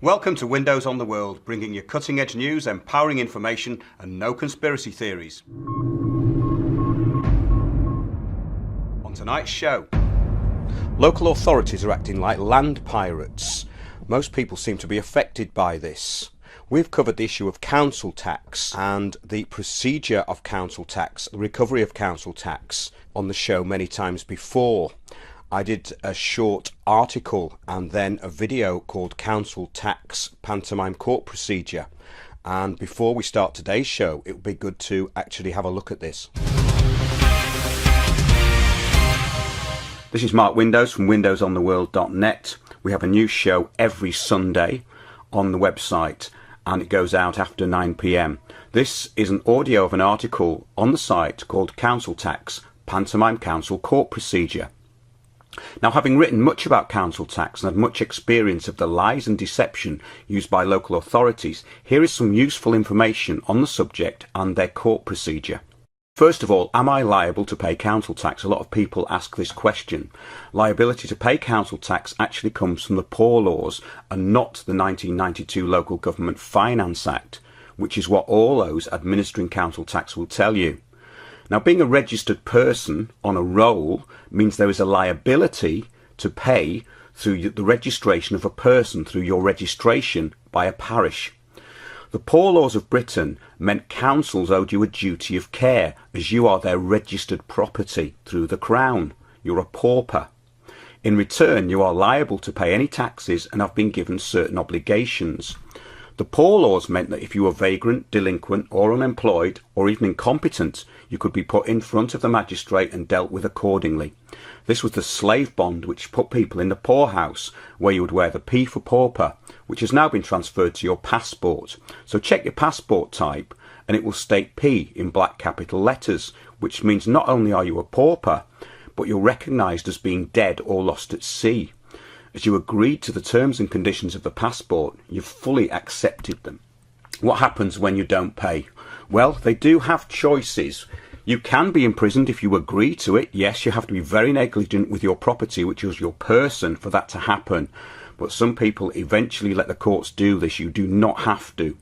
Welcome to Windows on the World, bringing you cutting-edge news, empowering information, and no conspiracy theories. On tonight's show, local authorities are acting like land pirates. Most people seem to be affected by this. We've covered the issue of council tax and the procedure of council tax, the recovery of council tax on the show many times before. I did a short article and then a video called Council Tax Pantomime Court Procedure. And before we start today's show, it would be good to actually have a look at this. This is Mark Windows from windowsontheworld.net. We have a new show every Sunday on the website and it goes out after 9 p.m. This is an audio of an article on the site called Council Tax Pantomime Council Court Procedure. Now, having written much about council tax and had much experience of the lies and deception used by local authorities, here is some useful information on the subject and their court procedure. First of all, am I liable to pay council tax? A lot of people ask this question. Liability to pay council tax actually comes from the Poor Laws and not the 1992 Local Government Finance Act, which is what all those administering council tax will tell you. Now, being a registered person on a roll means there is a liability to pay through the registration of a person, through your registration by a parish. The Poor Laws of Britain meant councils owed you a duty of care, as you are their registered property through the Crown. You're a pauper. In return, you are liable to pay any taxes and have been given certain obligations. The Poor Laws meant that if you were vagrant, delinquent or unemployed or even incompetent, you could be put in front of the magistrate and dealt with accordingly. This was the slave bond which put people in the poorhouse, where you would wear the P for pauper, which has now been transferred to your passport. So check your passport type and it will state P in black capital letters, which means not only are you a pauper, but you're recognised as being dead or lost at sea. As you agreed to the terms and conditions of the passport, you've fully accepted them. What happens when you don't pay? Well, they do have choices. You can be imprisoned if you agree to it. Yes, you have to be very negligent with your property, which is your person, for that to happen. But some people eventually let the courts do this. You do not have to.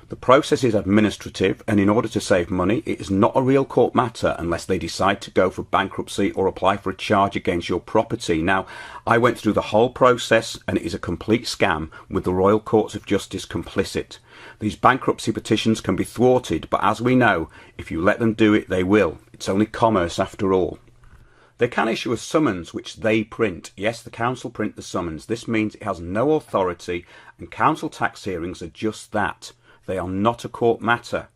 The process is administrative, and in order to save money, it is not a real court matter unless they decide to go for bankruptcy or apply for a charge against your property. Now, I went through the whole process, and it is a complete scam with the Royal Courts of Justice complicit. These bankruptcy petitions can be thwarted, but as we know, if you let them do it, they will. It's only commerce after all. They can issue a summons which they print. Yes, the council print the summons. This means it has no authority, and council tax hearings are just that. They are not a court matter.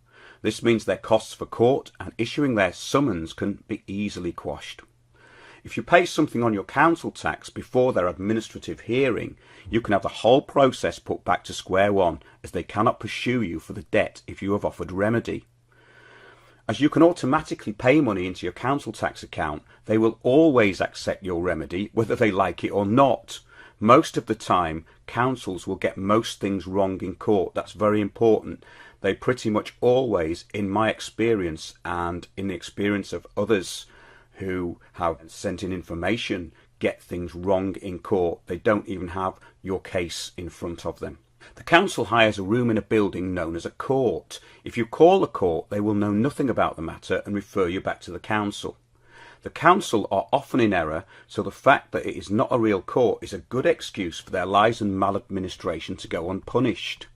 This means their costs for court and issuing their summons can be easily quashed. If you pay something on your council tax before their administrative hearing, you can have the whole process put back to square one, as they cannot pursue you for the debt if you have offered remedy. As you can automatically pay money into your council tax account, they will always accept your remedy, whether they like it or not. Most of the time, councils will get most things wrong in court. That's very important. They pretty much always, in my experience and in the experience of others who have sent in information, get things wrong in court. They don't even have your case in front of them. The council hires a room in a building known as a court. If you call the court, they will know nothing about the matter and refer you back to the council. The council are often in error, so the fact that it is not a real court is a good excuse for their lies and maladministration to go unpunished.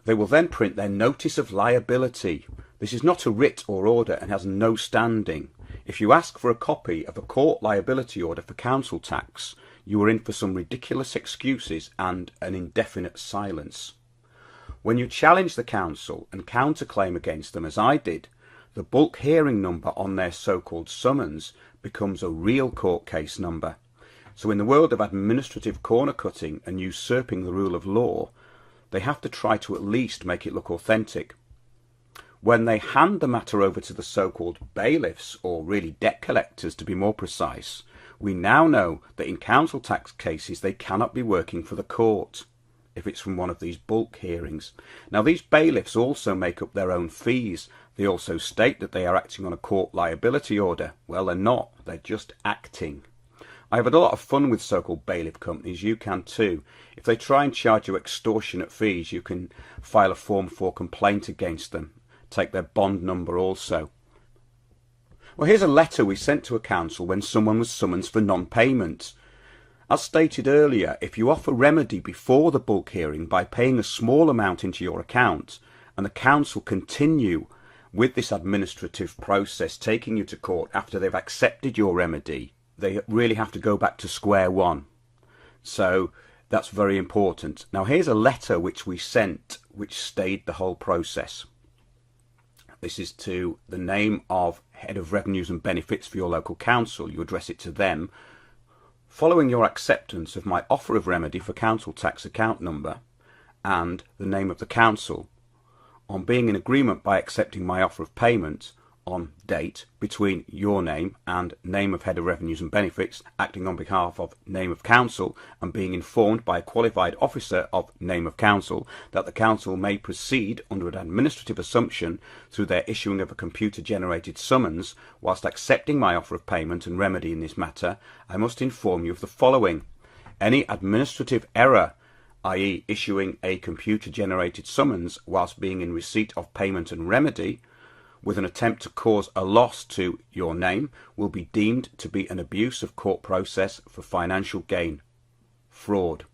They will then print their notice of liability. This is not a writ or order and has no standing. If you ask for a copy of a court liability order for council tax, you are in for some ridiculous excuses and an indefinite silence. When you challenge the council and counterclaim against them, as I did, the bulk hearing number on their so-called summons becomes a real court case number. So in the world of administrative corner cutting and usurping the rule of law, they have to try to at least make it look authentic. When they hand the matter over to the so-called bailiffs, or really debt collectors to be more precise, we now know that in council tax cases they cannot be working for the court if it's from one of these bulk hearings. Now, these bailiffs also make up their own fees. They also state that they are acting on a court liability order. Well, they're not. They're just acting. I've had a lot of fun with so-called bailiff companies. You can too. If they try and charge you extortionate fees, you can file a Form 4 complaint against them. Take their bond number also. Well, here's a letter we sent to a council when someone was summoned for non-payment. As stated earlier, if you offer remedy before the bulk hearing by paying a small amount into your account, and the council continue with this administrative process taking you to court after they've accepted your remedy, they really have to go back to square one. So that's very important. Now here's a letter which we sent which stayed the whole process. This is to the name of Head of Revenues and Benefits for your local council. You address it to them. Following your acceptance of my offer of remedy for council tax account number and the name of the council, on being in agreement by accepting my offer of payment on date between your name and name of Head of Revenues and Benefits, acting on behalf of name of council, and being informed by a qualified officer of name of council that the council may proceed under an administrative assumption through their issuing of a computer generated summons, whilst accepting my offer of payment and remedy in this matter, I must inform you of the following. Any administrative error, i.e. issuing a computer generated summons whilst being in receipt of payment and remedy, with an attempt to cause a loss to your name, will be deemed to be an abuse of court process for financial gain, fraud.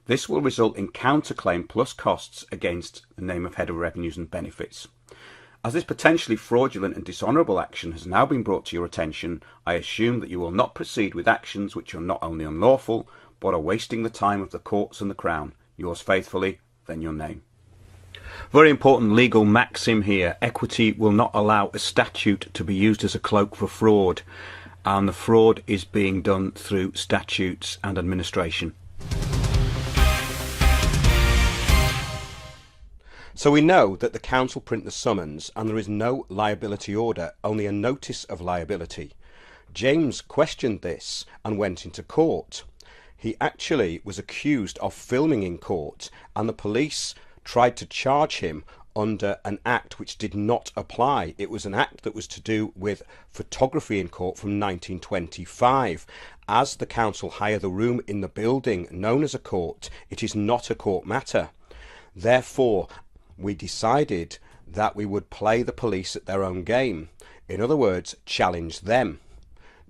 This will result in counterclaim plus costs against the name of Head of Revenues and Benefits. As this potentially fraudulent and dishonourable action has now been brought to your attention, I assume that you will not proceed with actions which are not only unlawful, but are wasting the time of the courts and the Crown. Yours faithfully, then your name. Very important legal maxim here. Equity will not allow a statute to be used as a cloak for fraud, and the fraud is being done through statutes and administration. So we know that the council print the summons and there is no liability order, only a notice of liability. James questioned this and went into court. He actually was accused of filming in court, and the police tried to charge him under an act which did not apply. It was an act that was to do with photography in court from 1925. As the council hire the room in the building known as a court, it is not a court matter. Therefore, we decided that we would play the police at their own game. In other words, challenge them.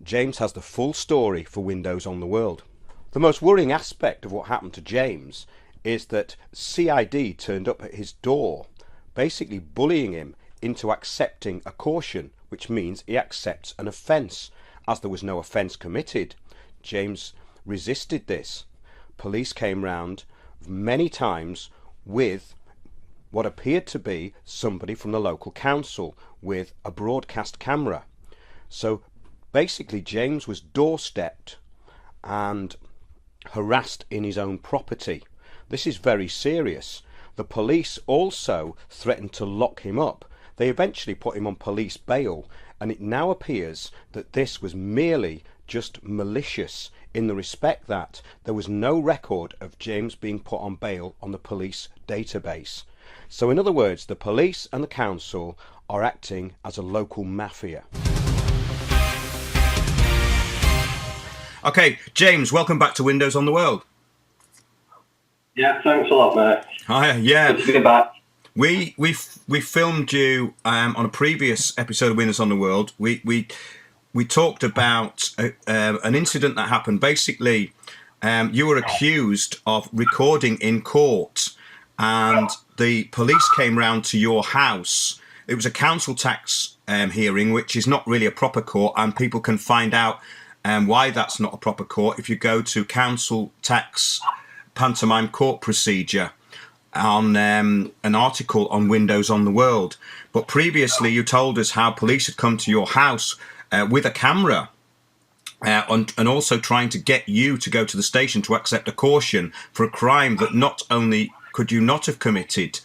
James has the full story for Windows on the World. The most worrying aspect of what happened to James is that CID turned up at his door, basically bullying him into accepting a caution, which means he accepts an offence. As there was no offence committed, James resisted this. Police came round many times with what appeared to be somebody from the local council with a broadcast camera. So basically James was doorstepped and harassed in his own property. This is very serious. The police also threatened to lock him up. They eventually put him on police bail, and it now appears that this was merely just malicious in the respect that there was no record of James being put on bail on the police database. So in other words, the police and the council are acting as a local mafia. Okay, James, welcome back to Windows on the World. Yeah, thanks a lot, mate. Hi, yeah. Good to be back. We filmed you on a previous episode of Windows on the World. We talked about an incident that happened. Basically, you were accused of recording in court, and the police came round to your house. It was a council tax hearing, which is not really a proper court, and people can find out why that's not a proper court if you go to council tax Pantomime court procedure. on an article on Windows on the World. But previously you told us how police had come to your house with a camera and also trying to get you to go to the station to accept a caution for a crime that not only could you not have committed,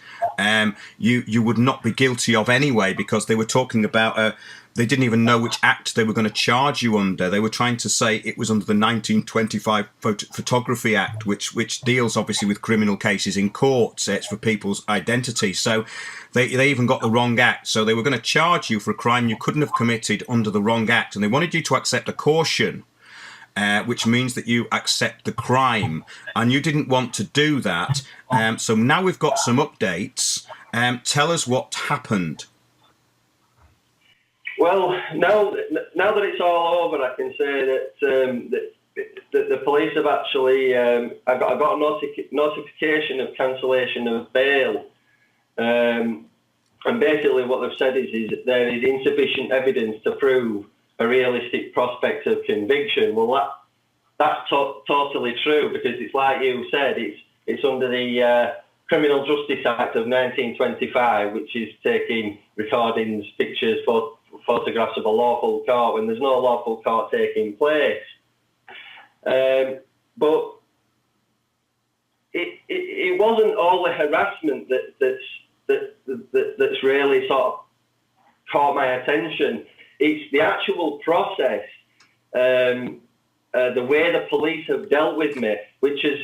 you would not be guilty of anyway, because they were talking about they didn't even know which act they were going to charge you under. They were trying to say it was under the 1925 Photography Act, which deals obviously with criminal cases in courts. It's for people's identity. So they even got the wrong act. So they were going to charge you for a crime you couldn't have committed under the wrong act. And they wanted you to accept a caution, which means that you accept the crime. And you didn't want to do that. So now we've got some updates. Tell us what happened. Well, now that it's all over, I can say that the police have actually I got a notification of cancellation of bail, and basically what they've said is that there is insufficient evidence to prove a realistic prospect of conviction. Well, that's totally true, because it's like you said, it's under the Criminal Justice Act of 1925, which is taking recordings, pictures, photographs of a lawful court when there's no lawful court taking place. But it wasn't all the harassment that's really sort of caught my attention. It's the actual process, the way the police have dealt with me, which has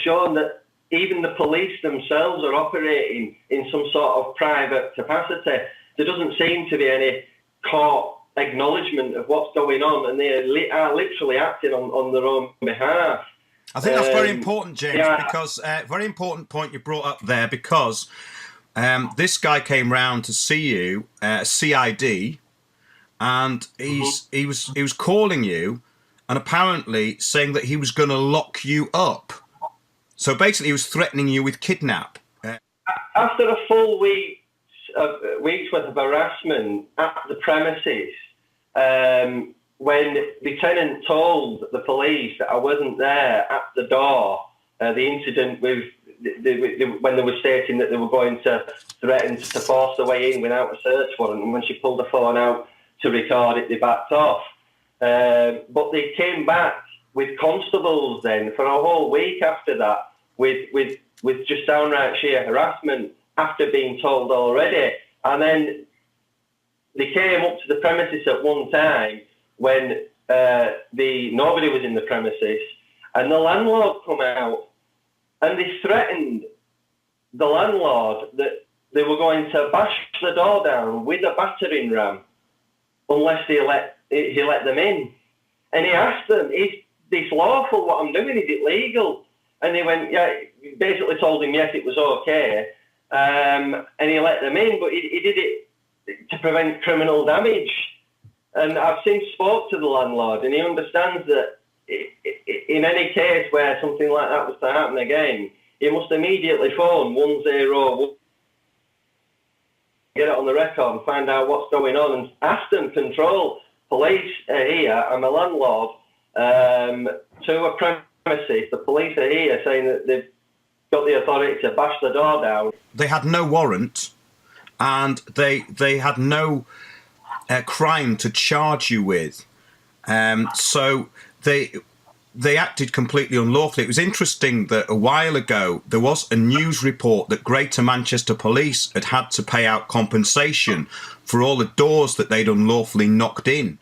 shown that even the police themselves are operating in some sort of private capacity. There doesn't seem to be any court acknowledgement of what's going on, and they are literally acting on their own behalf. I think that's very important, James, because very important point you brought up there, because this guy came round to see you, CID, and he was calling you, and apparently saying that he was going to lock you up. So basically, he was threatening you with kidnap. After a full week's worth of harassment at the premises, when the tenant told the police that I wasn't there at the door, the incident with when they were stating that they were going to threaten to force their way in without a search warrant, and when she pulled the phone out to record it, they backed off. But they came back with constables then for a whole week after that, with just downright sheer harassment after being told already. And then they came up to the premises at one time when nobody was in the premises, and the landlord come out, and they threatened the landlord that they were going to bash the door down with a battering ram unless he let them in. And he asked them, "Is this lawful? What I'm doing, is it legal?" And they went, "Yeah." Basically told him yes, it was okay, and he let them in, but he did it to prevent criminal damage. And I've since spoke to the landlord, and he understands that in any case where something like that was to happen again, he must immediately phone 101, get it on the record and find out what's going on, and ask them control. Police are here, I'm a landlord, to a premises. The police are here saying that they've got the authority to bash the door down. They had no warrant, and they had no crime to charge you with. So they acted completely unlawfully. It was interesting that a while ago there was a news report that Greater Manchester Police had to pay out compensation for all the doors that they'd unlawfully knocked in.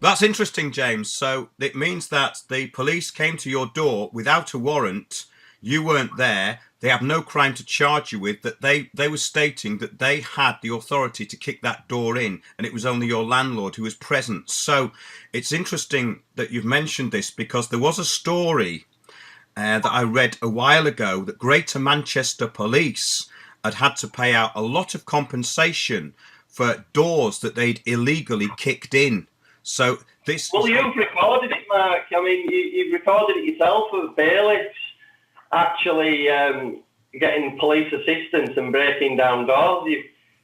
That's interesting, James. So it means that the police came to your door without a warrant. You weren't there. They have no crime to charge you with. That they were stating that they had the authority to kick that door in, and it was only your landlord who was present. So it's interesting that you've mentioned this, because there was a story that I read a while ago that Greater Manchester Police had to pay out a lot of compensation for doors that they'd illegally kicked in. So this. Well, you've recorded it, Mark. I mean, you've recorded it yourself of bailiffs actually getting police assistance and breaking down doors.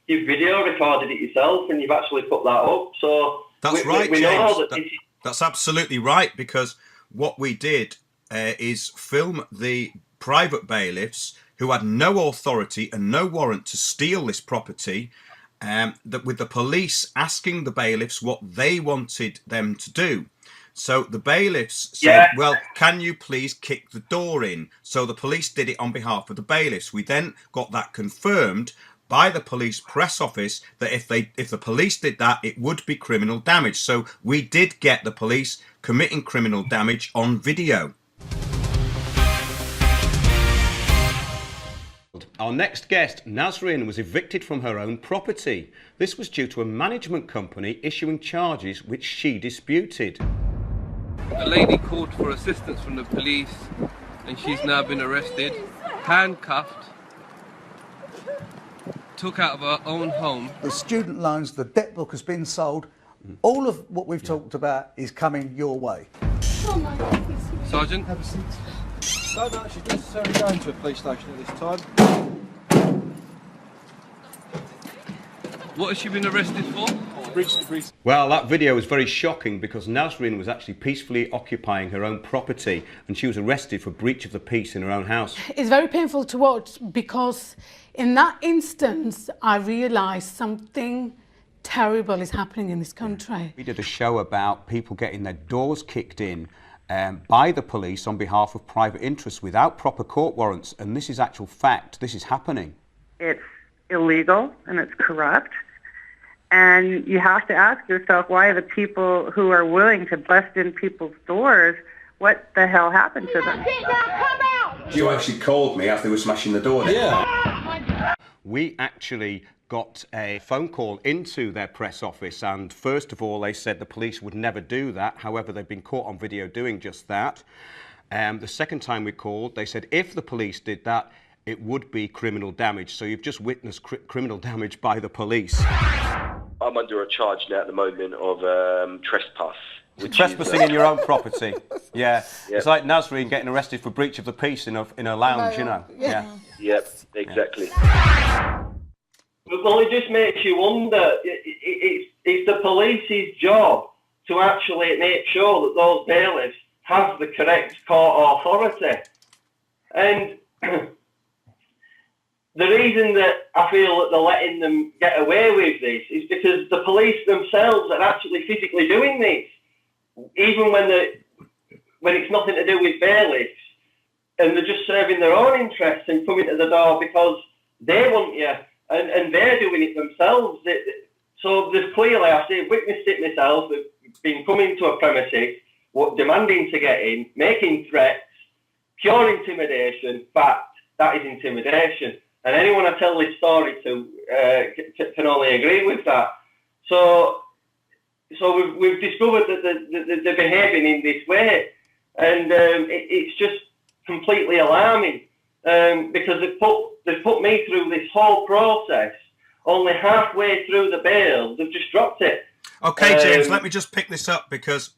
You've video recorded it yourself, and you've actually put that up. So that's right, we James. know that that's absolutely right, because what we did is film the private bailiffs who had no authority and no warrant to steal this property. That with the police asking the bailiffs what they wanted them to do. So the bailiffs said, well, can you please kick the door in? So the police did it on behalf of the bailiffs. We then got that confirmed by the police press office that if the police did that, it would be criminal damage. So we did get the police committing criminal damage on video. Our next guest, Nasrin, was evicted from her own property. This was due to a management company issuing charges which she disputed. A lady called for assistance from the police, and she's now been arrested, handcuffed, took out of her own home. The student loans, the debt book has been sold. All of what we've talked about is coming your way. Sergeant? Have a seat. No, she's necessarily going to a police station at this time. What has she been arrested for? Well, that video was very shocking, because Nasrin was actually peacefully occupying her own property, and she was arrested for breach of the peace in her own house. It's very painful to watch, because in that instance I realised something terrible is happening in this country. We did a show about people getting their doors kicked in by the police on behalf of private interests without proper court warrants, and this is actual fact. This is happening. It's illegal and it's corrupt, and you have to ask yourself, why are the people who are willing to bust in people's doors, what the hell happened to them? You actually called me as they were smashing the door down. Yeah. We actually got a phone call into their press office, and first of all they said the police would never do that. However, they've been caught on video doing just that. The second time we called, they said if the police did that, it would be criminal damage. So you've just witnessed criminal damage by the police. I'm under a charge now at the moment of trespass. Trespassing in your own property. Yeah. Yep. It's like Nasrin getting arrested for breach of the peace in a lounge, you know. Yeah. Yep, exactly. Well, it just makes you wonder, it's the police's job to actually make sure that those bailiffs have the correct court authority. And the reason that I feel that they're letting them get away with this is because the police themselves are actually physically doing this, even when it's nothing to do with bailiffs, and they're just serving their own interests and coming to the door because they want you, and they're doing it themselves. So there's clearly, I've witnessed it myself, they've been coming to a premises, demanding to get in, making threats, pure intimidation. Fact, that is intimidation. And anyone I tell this story to can only agree with that. So we've discovered that they're behaving in this way, and it's just completely alarming, because they've put me through this whole process. Only halfway through the bail, they've just dropped it. Okay, James, let me just pick this up, because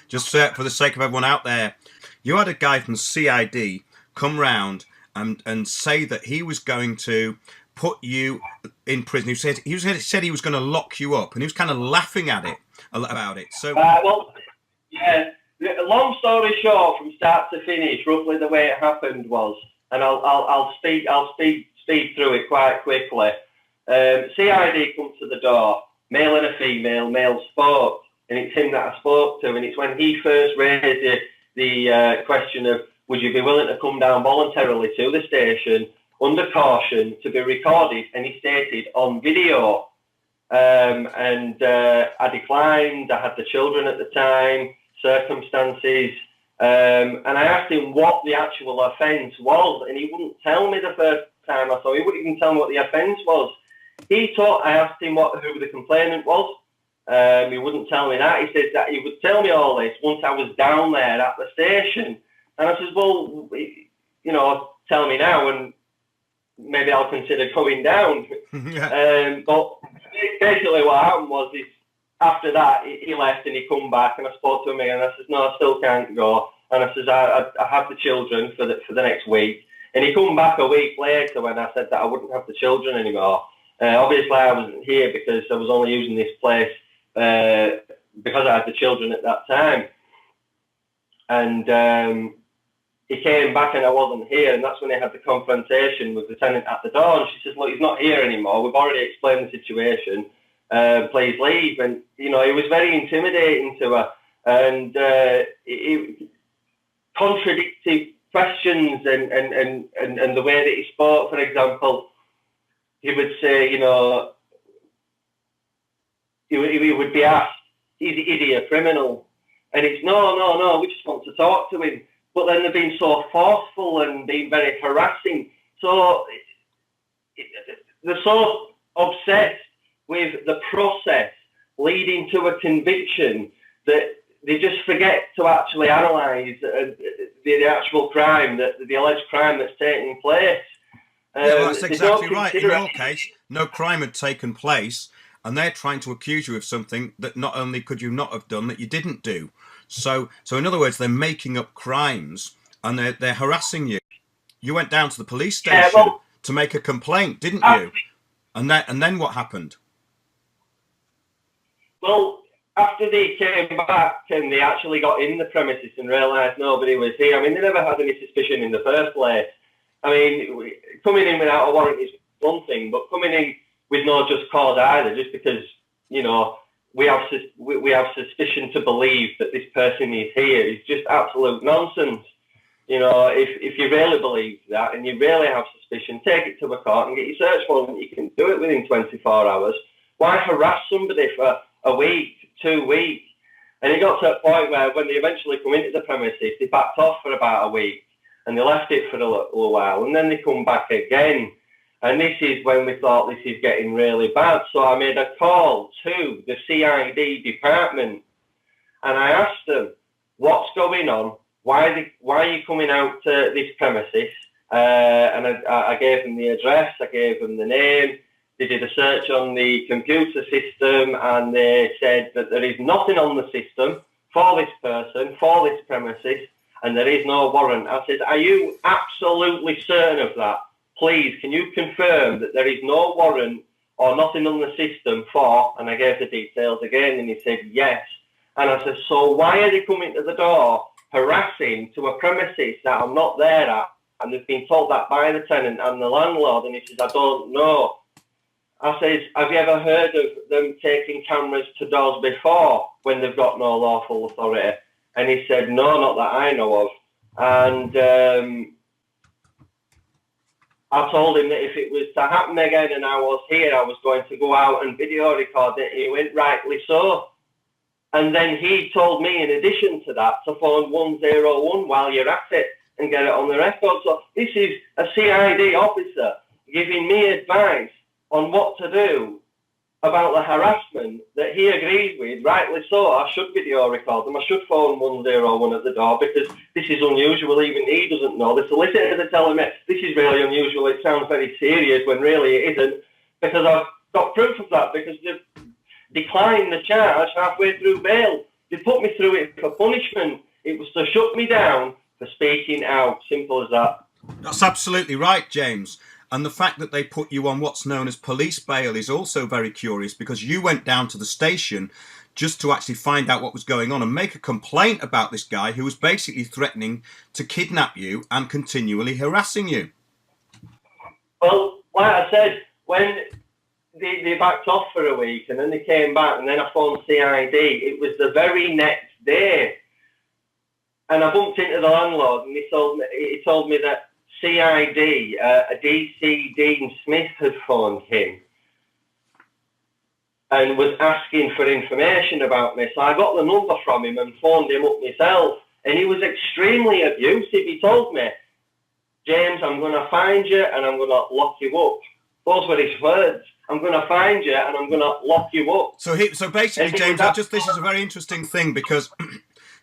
just for the sake of everyone out there, you had a guy from CID come round and say that he was going to put you in prison. He said he was going to lock you up, and he was kind of laughing at it about it. So, well, yeah. Long story short, from start to finish, roughly the way it happened was, and I'll speed through it quite quickly. CID comes to the door, male and a female. Male spoke, and it's him that I spoke to, and it's when he first raised the question of, would you be willing to come down voluntarily to the station under caution to be recorded? And he stated on video. and I declined. I had the children at the time, circumstances, and I asked him what the actual offence was, and he wouldn't tell me the first time I saw him. He wouldn't even tell me what the offence was. I asked him who the complainant was. He wouldn't tell me that. He said that he would tell me all this once I was down there at the station. And I said, well, you know, tell me now, and maybe I'll consider going down. But basically what happened was, after that, he left and he come back, and I spoke to him again, and I said, no, I still can't go. And I said, I have the children for the next week. And he come back a week later when I said that I wouldn't have the children anymore. Obviously, I wasn't here because I was only using this place because I had the children at that time. And he came back and I wasn't here, and that's when he had the confrontation with the tenant at the door. And she says, look, he's not here anymore. We've already explained the situation. Please leave. And, you know, he was very intimidating to her. And contradictive questions and the way that he spoke, for example, he would say, you know, he would be asked, is he a criminal? And it's, no, we just want to talk to him. But then they've been so forceful and been very harassing. So they're so obsessed with the process leading to a conviction that they just forget to actually analyse the actual crime, the alleged crime that's taking place. Yeah, well, that's exactly right. In your case, no crime had taken place, and they're trying to accuse you of something that not only could you not have done, that you didn't do. So in other words, they're making up crimes, and they're harassing you. You went down to the police station to make a complaint, didn't you? And then what happened? Well, after they came back and they actually got in the premises and realised nobody was here, I mean, they never had any suspicion in the first place. I mean, coming in without a warrant is one thing, but coming in with no just cause either, just because, you know, we have suspicion to believe that this person is here, is just absolute nonsense. You know, if you really believe that and you really have suspicion, take it to a court and get your search warrant. You can do it within 24 hours. Why harass somebody for a week, 2 weeks? And it got to a point where when they eventually come into the premises, they backed off for about a week and they left it for a little while, and then they come back again. And this is when we thought this is getting really bad. So I made a call to the CID department and I asked them, what's going on? Why are you coming out to this premises? And I gave them the address, I gave them the name. They did a search on the computer system and they said that there is nothing on the system for this person, for this premises, and there is no warrant. I said, are you absolutely certain of that? Please, can you confirm that there is no warrant or nothing on the system for, and I gave the details again, and he said yes. And I said, so why are they coming to the door harassing to a premises that I'm not there at? And they've been told that by the tenant and the landlord, and he says, I don't know. I says, have you ever heard of them taking cameras to doors before when they've got no lawful authority? And he said, no, not that I know of. And I told him that if it was to happen again and I was here, I was going to go out and video record it. He went, rightly so. And then he told me, in addition to that, to phone 101 while you're at it and get it on the record. So this is a CID officer giving me advice on what to do about the harassment that he agrees with, rightly so. I should video record them. I should phone 101 at the door because this is unusual. Even he doesn't know. The solicitors are telling me this is really unusual. It sounds very serious when really it isn't, because I've got proof of that, because they've declined the charge halfway through bail. They put me through it for punishment. It was to shut me down for speaking out. Simple as that. That's absolutely right, James. And the fact that they put you on what's known as police bail is also very curious, because you went down to the station just to actually find out what was going on and make a complaint about this guy who was basically threatening to kidnap you and continually harassing you. Well, like I said, when they backed off for a week and then they came back and then I phoned CID, it was the very next day. And I bumped into the landlord and he told me that CID, a DC Dean Smith had phoned him. and was asking for information about me. So I got the number from him and phoned him up myself, and he was extremely abusive. He told me, James, I'm going to find you and I'm going to lock you up. Those were his words. I'm going to find you and I'm going to lock you up. So basically, James, this is a very interesting thing, because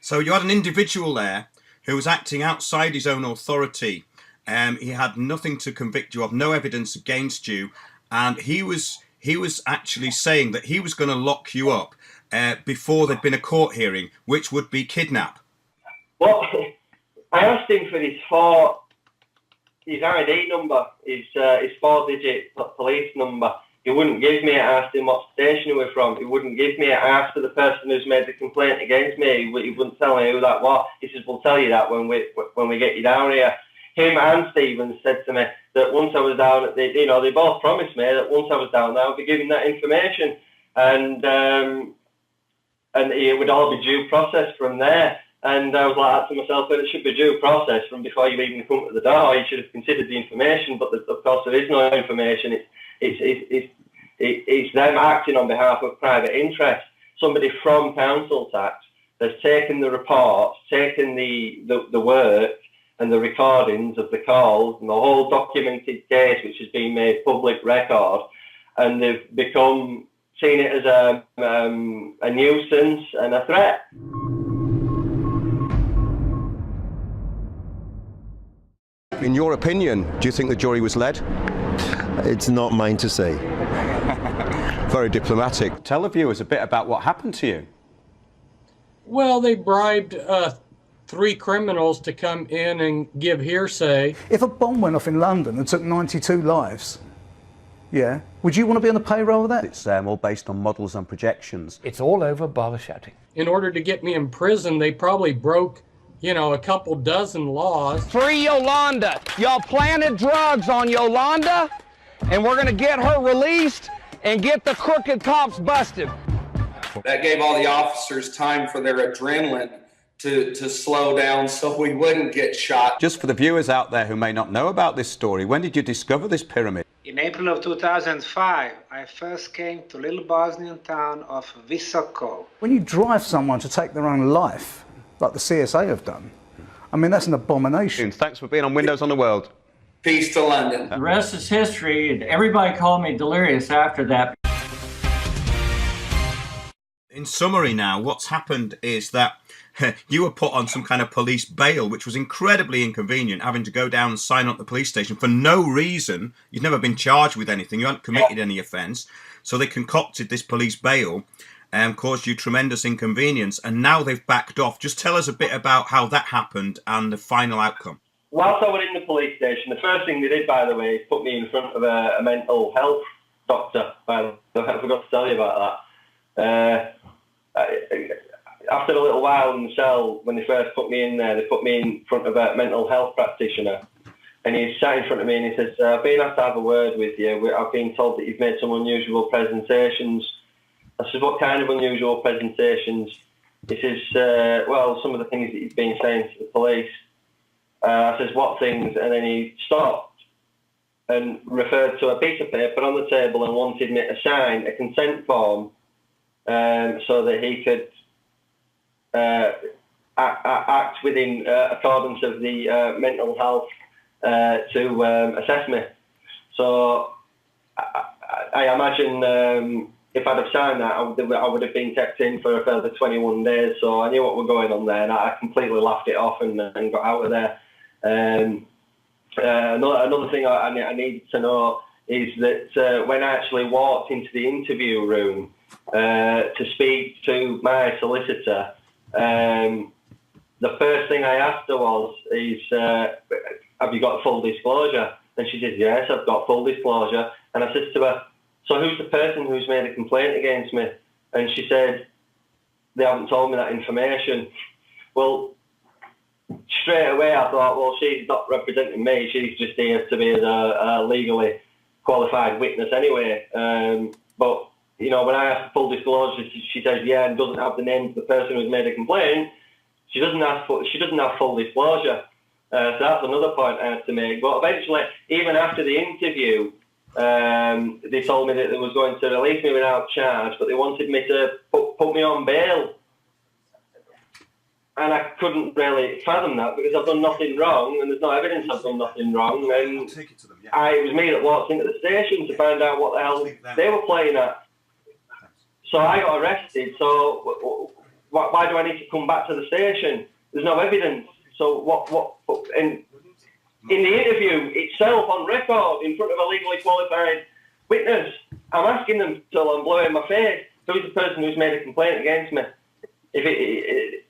so you had an individual there who was acting outside his own authority. He had nothing to convict you of, no evidence against you, and he was actually saying that he was going to lock you up before there'd been a court hearing, which would be kidnap. Well, I asked him for his ID number, his 4-digit police number. He wouldn't give me it. I asked him what station he was from. He wouldn't give me it. I asked for the person who's made the complaint against me. He wouldn't tell me who that was. He says, we'll tell you that when we get you down here. Him and Stephen said to me that once I was down at they both promised me that once I was down there, I'd be giving that information, and it would all be due process from there. And I was like that to myself, but it should be due process from before you even come to the door. You should have considered the information, but of course there is no information. It's them acting on behalf of private interest. Somebody from council tax has taken the reports, taken the work and the recordings of the calls and the whole documented case, which has been made public record, and they've seen it as a nuisance and a threat. In your opinion, do you think the jury was led? It's not mine to say. Very diplomatic. Tell the viewers a bit about what happened to you. Well, they bribed 3 criminals to come in and give hearsay. If a bomb went off in London and took 92 lives, yeah, would you want to be on the payroll of that? It's all based on models and projections. It's all over bar shouting. In order to get me in prison, they probably broke, a couple dozen laws. Free Yolanda. Y'all planted drugs on Yolanda, and we're going to get her released and get the crooked cops busted. That gave all the officers time for their adrenaline to slow down so we wouldn't get shot. Just for the viewers out there who may not know about this story, when did you discover this pyramid? In April of 2005, I first came to little Bosnian town of Visoko. When you drive someone to take their own life, like the CSA have done, I mean, that's an abomination. Thanks for being on Windows on the World. Peace to London. The rest is history. Everybody called me delirious after that. In summary now, what's happened is that you were put on some kind of police bail, which was incredibly inconvenient, having to go down and sign up at the police station for no reason. You'd never been charged with anything. You hadn't committed any offence. So they concocted this police bail and caused you tremendous inconvenience. And now they've backed off. Just tell us a bit about how that happened and the final outcome. Whilst I was in the police station, the first thing they did, by the way, is put me in front of a mental health doctor. I forgot to tell you about that. After a little while in the cell, when they first put me in there, they put me in front of a mental health practitioner. And he sat in front of me and he says, I've been asked to have a word with you. I've been told that you've made some unusual presentations. I said, what kind of unusual presentations? He says, well, some of the things that you've been saying to the police. I says, what things? And then he stopped and referred to a piece of paper on the table and wanted me to sign a consent form so that he could act within accordance of the mental health to assess me. So I imagine if I'd have signed that, I would have been kept in for a further 21 days. So I knew what was going on there, and I completely laughed it off and got out of there. Another thing I needed to know is that when I actually walked into the interview room to speak to my solicitor, the first thing I asked her was, have you got full disclosure? And she said, yes, I've got full disclosure. And I said to her, so who's the person who's made a complaint against me? And she said, they haven't told me that information. Well, straight away I thought, well, she's not representing me. She's just here to be as a legally qualified witness anyway. But, when I asked for full disclosure, she says, yeah, and doesn't have the name of the person who's made a complaint. She doesn't have full disclosure. So that's another point I had to make. But eventually, even after the interview, They told me that they was going to release me without charge, but they wanted me to put me on bail. And I couldn't really fathom that because I've done nothing wrong, and there's no evidence I've done nothing wrong. And it was me that walked into the station to find out what the hell they were playing at. So I got arrested. So why do I need to come back to the station? There's no evidence. So in the interview itself, on record, in front of a legally qualified witness, I'm asking them till I'm blue in my face, who's the person who's made a complaint against me?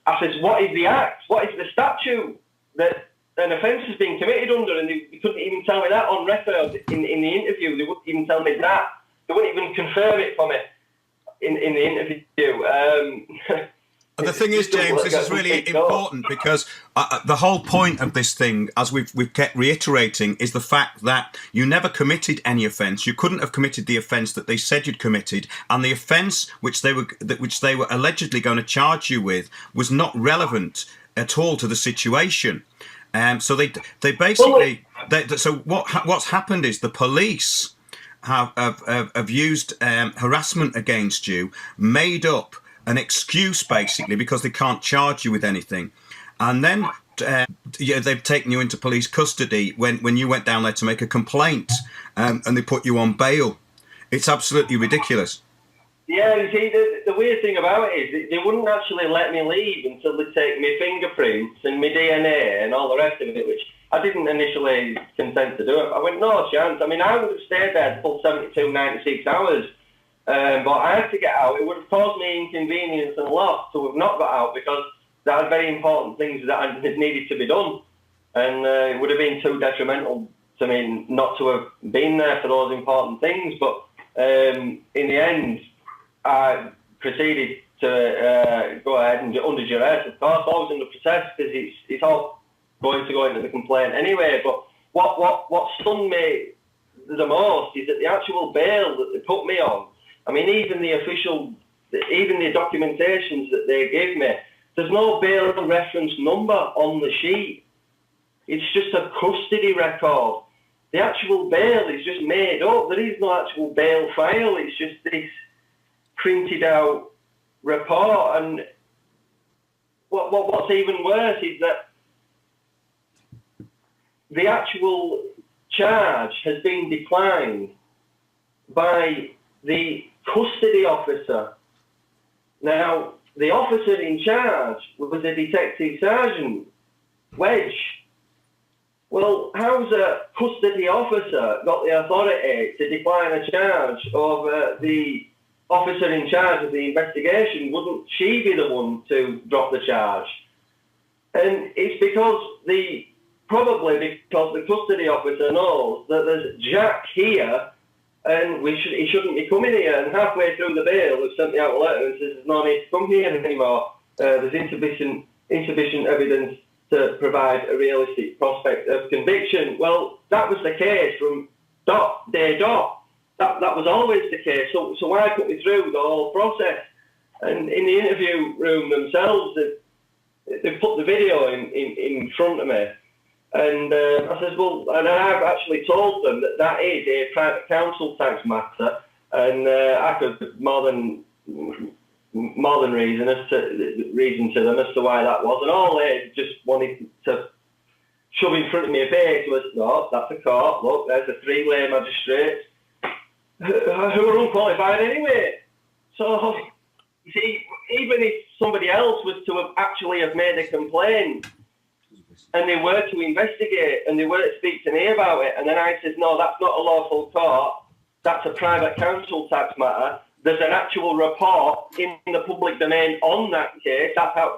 I says, what is the act? What is the statute that an offence has been committed under? And they couldn't even tell me that on record in the interview. They wouldn't even tell me that. They wouldn't even confirm it for me in the interview. And the thing is, James, this is really important because the whole point of this thing, as we've kept reiterating, is the fact that you never committed any offence. You couldn't have committed the offence that they said you'd committed, and the offence which they were allegedly going to charge you with was not relevant at all to the situation. So they basically so what's happened is the police have used harassment against you, made up an excuse basically because they can't charge you with anything, and then they've taken you into police custody when you went down there to make a complaint, and they put you on bail. It's absolutely ridiculous. Yeah, you see, the weird thing about it is they wouldn't actually let me leave until they take my fingerprints and my DNA and all the rest of it, which I didn't initially consent to do it. I went, no chance. I mean, I would have stayed there the full 72, 96 hours. But I had to get out. It would have caused me inconvenience and loss to have not got out because there are very important things that needed to be done. And it would have been too detrimental to me not to have been there for those important things. But in the end, I proceeded to go ahead and under duress, of course, always under protest because it's all going to go into the complaint anyway. But what stunned me the most is that the actual bail that they put me on, I mean, even the documentations that they give me, there's no bail reference number on the sheet. It's just a custody record. The actual bail is just made up. There is no actual bail file. It's just this printed out report. And what's even worse is that the actual charge has been declined by the custody officer. Now, the officer in charge was a detective sergeant, Wedge. Well, how's a custody officer got the authority to decline a charge over the officer in charge of the investigation? Wouldn't she be the one to drop the charge? And it's probably because the custody officer knows that there's Jack here and he shouldn't be coming here. And halfway through the bail, they've sent me out a letter and says there's no need to come here anymore. There's insufficient evidence to provide a realistic prospect of conviction. Well, that was the case from day dot. That was always the case. So why put me through the whole process? And in the interview room themselves, they put the video in front of me. And I says, well, and I've actually told them that is a private council tax matter, and I could more than reason to them as to why that was, and all they just wanted to shove in front of me a face was, no, that's a court. Look, there's a 3-lay magistrate who are unqualified anyway. So you see, even if somebody else was to actually have made a complaint, and they were to investigate and they were to speak to me about it, and then I said, no, that's not a lawful court, that's a private council tax matter, there's an actual report in the public domain on that case, that's how,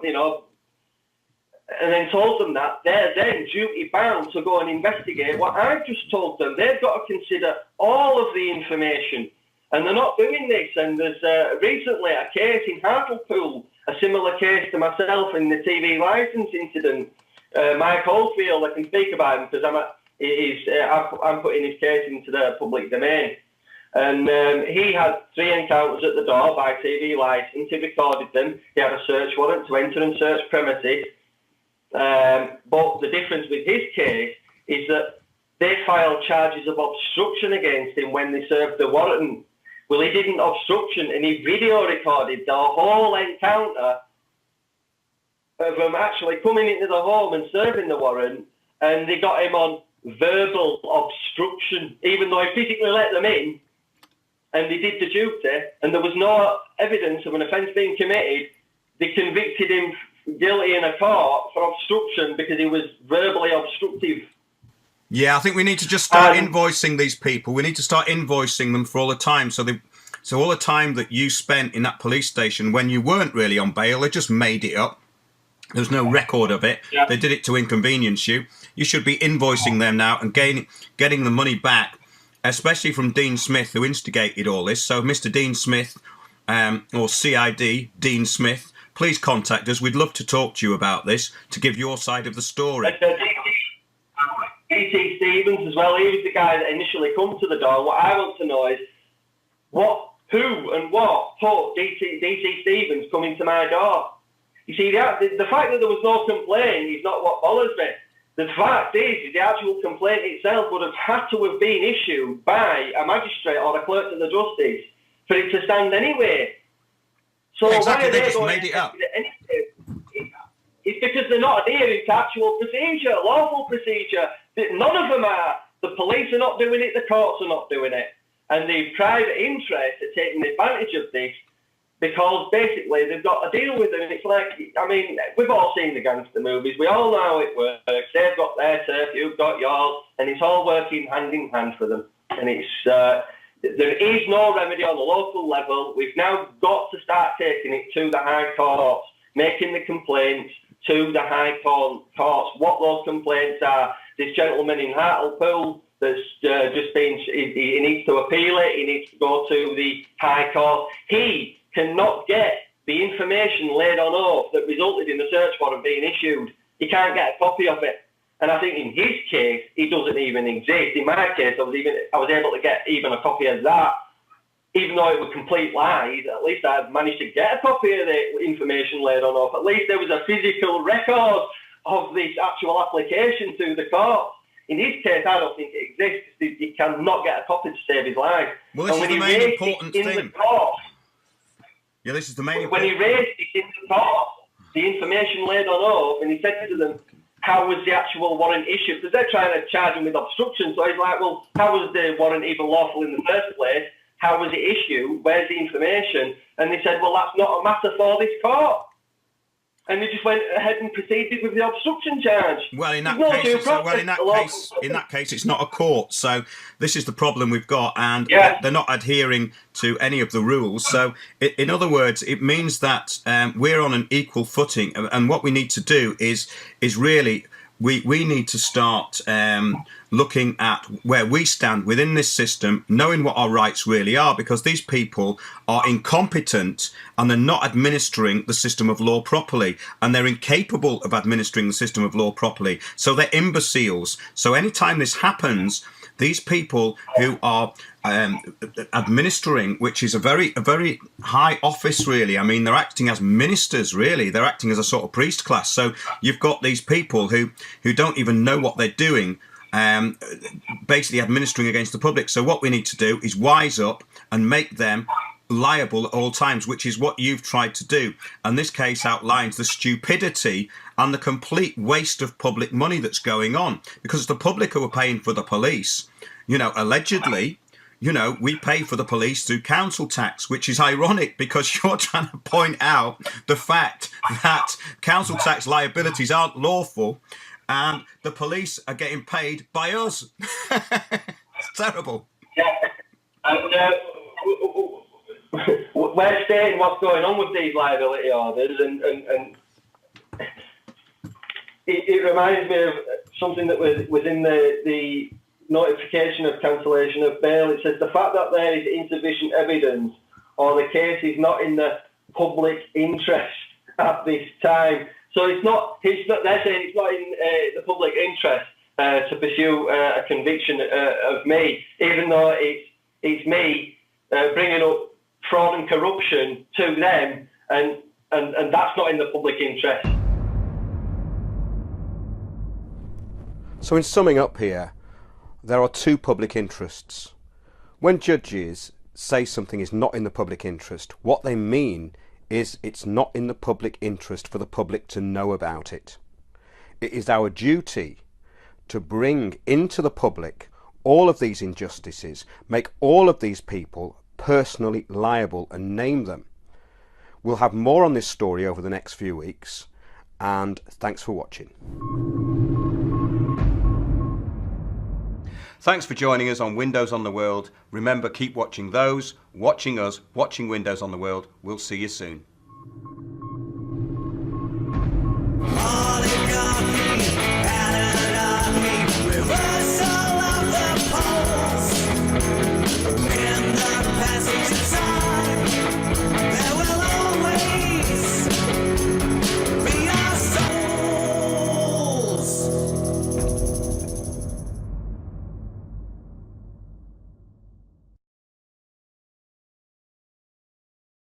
and then told them that, they're then duty bound to go and investigate what I've just told them. They've got to consider all of the information, and they're not doing this. And there's recently a case in Hartlepool, a similar case to myself in the TV licence incident. Mike Oldfield, I can speak about him because I'm putting his case into the public domain. And he had 3 encounters at the door by TV licence. He recorded them. He had a search warrant to enter and search premises. But the difference with his case is that they filed charges of obstruction against him when they served the warrant. Well, he didn't obstruction, and he video recorded the whole encounter of them actually coming into the home and serving the warrant, and they got him on verbal obstruction, even though he physically let them in, and they did the duty, and there was no evidence of an offence being committed. They convicted him guilty in a court for obstruction because he was verbally obstructive. Yeah, I think we need to just start invoicing these people. We need to start invoicing them for all the time. So all the time that you spent in that police station when you weren't really on bail, they just made it up. There's no record of it. Yeah. They did it to inconvenience you. You should be invoicing them now and getting the money back, especially from Dean Smith, who instigated all this. So, Mr. Dean Smith, or CID, Dean Smith, please contact us. We'd love to talk to you about this, to give your side of the story. D.T. Stevens as well, he was the guy that initially come to the door. What I want to know is who and what put D.T. Stevens coming to my door. You see, the fact that there was no complaint is not what bothers me. The fact is the actual complaint itself would have had to have been issued by a magistrate or a clerk of the justice for it to stand anyway. So exactly, why they are just made it up. It's because they're not adhering to actual procedure, lawful procedure. None of them are. The police are not doing it, the courts are not doing it. And the private interests are taking advantage of this because basically they've got to deal with them. It's like, I mean, we've all seen the gangster movies. We all know how it works. They've got their turf, you've got yours, and it's all working hand in hand for them. And it's there is no remedy on the local level. We've now got to start taking it to the high courts, making the complaints to the high courts, what those complaints are. This gentleman in Hartlepool that's just been, he needs to appeal it, he needs to go to the high court. He cannot get the information laid on oath that resulted in the search warrant being issued. He can't get a copy of it. And I think in his case, it doesn't even exist. In my case, I was able to get even a copy of that. Even though it was complete lies, at least I managed to get a copy of the information laid on oath. At least there was a physical record of this actual application to the court. In his case, I don't think it exists. He cannot get a copy to save his life. Well, this is the main important thing. The court, yeah, this is the main when he raised it in the court, the information laid on oath, and he said to them, how was the actual warrant issued? Because they're trying to charge him with obstruction. So he's like, well, how was the warrant even lawful in the first place? How was it issued? Where's the information? And they said, well, that's not a matter for this court. And they just went ahead and proceeded with the obstruction charge. Well, in that case, it's not a court. So this is the problem we've got, and they're not adhering to any of the rules. So, in other words, it means that we're on an equal footing, and what we need to do is really we need to start looking at where we stand within this system, knowing what our rights really are, because these people are incompetent and they're not administering the system of law properly, and they're incapable of administering the system of law properly. So they're imbeciles. So anytime this happens, these people who are administering, which is a very high office, really. I mean, they're acting as ministers, really. They're acting as a sort of priest class. So you've got these people who don't even know what they're doing, basically administering against the public. So what we need to do is wise up and make them liable at all times, which is what you've tried to do. And this case outlines the stupidity and the complete waste of public money that's going on, because the public who are paying for the police, allegedly, we pay for the police through council tax, which is ironic because you're trying to point out the fact that council tax liabilities aren't lawful and the police are getting paid by us. It's terrible. Yeah. We're stating what's going on with these liability orders, and it reminds me of something that was in the notification of cancellation of bail. It says the fact that there is insufficient evidence or the case is not in the public interest at this time. So they're saying it's not in the public interest to pursue a conviction of me, even though it's me bringing up fraud and corruption to them, and that's not in the public interest. So in summing up here, there are two public interests. When judges say something is not in the public interest, what they mean is it's not in the public interest for the public to know about it. It is our duty to bring into the public all of these injustices, make all of these people personally liable and name them. We'll have more on this story over the next few weeks, and thanks for watching. Thanks for joining us on Windows on the World. Remember, keep watching those, watching us, watching Windows on the World. We'll see you soon.